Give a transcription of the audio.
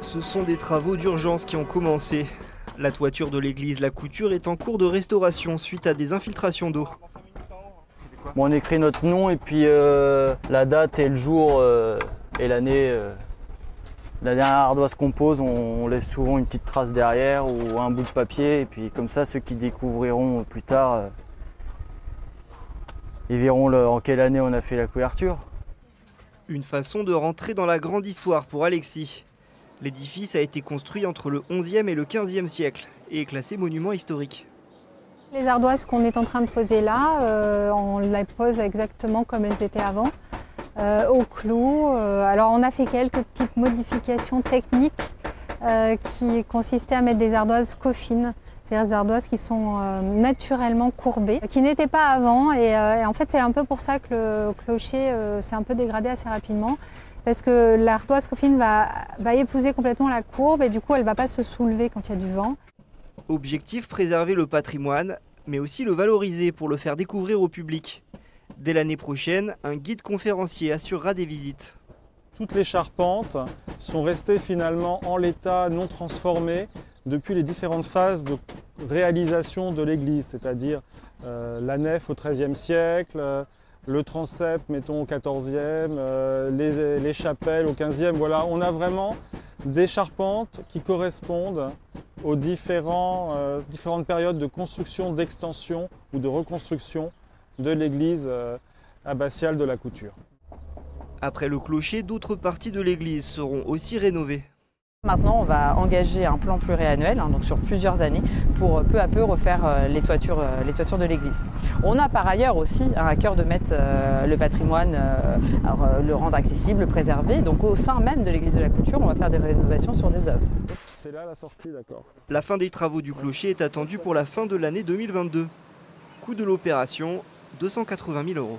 Ce sont des travaux d'urgence qui ont commencé. La toiture de l'église La Couture est en cours de restauration suite à des infiltrations d'eau. Bon, on écrit notre nom et puis la date et le jour et l'année. La dernière ardoise qu'on pose, on laisse souvent une petite trace derrière ou un bout de papier. Et puis comme ça, ceux qui découvriront plus tard, ils verront en quelle année on a fait la couverture. Une façon de rentrer dans la grande histoire pour Alexis. L'édifice a été construit entre le XIe et le XVe siècle et est classé monument historique. Les ardoises qu'on est en train de poser là, on les pose exactement comme elles étaient avant, au clou. Alors on a fait quelques petites modifications techniques qui consistaient à mettre des ardoises coffines, c'est-à-dire des ardoises qui sont naturellement courbées, qui n'étaient pas avant. Et en fait c'est un peu pour ça que le clocher s'est un peu dégradé assez rapidement. Parce que l'ardoise coffine va épouser complètement la courbe et du coup elle ne va pas se soulever quand il y a du vent. Objectif, préserver le patrimoine, mais aussi le valoriser pour le faire découvrir au public. Dès l'année prochaine, un guide conférencier assurera des visites. Toutes les charpentes sont restées finalement en l'état non transformé depuis les différentes phases de réalisation de l'église, c'est-à-dire la nef au XIIIe siècle, le transept, mettons, au XIVe, les chapelles au XVe. Voilà, on a vraiment des charpentes qui correspondent aux différentes périodes de construction, d'extension ou de reconstruction de l'église abbatiale de la Couture. Après le clocher, d'autres parties de l'église seront aussi rénovées. Maintenant, on va engager un plan pluriannuel, donc sur plusieurs années, pour peu à peu refaire les toitures de l'église. On a par ailleurs aussi à cœur de mettre le patrimoine, le rendre accessible, le préserver. Donc au sein même de l'église de la Couture, on va faire des rénovations sur des œuvres. C'est là la sortie, d'accord. La fin des travaux du clocher est attendue pour la fin de l'année 2022. Coût de l'opération, 280 000 €.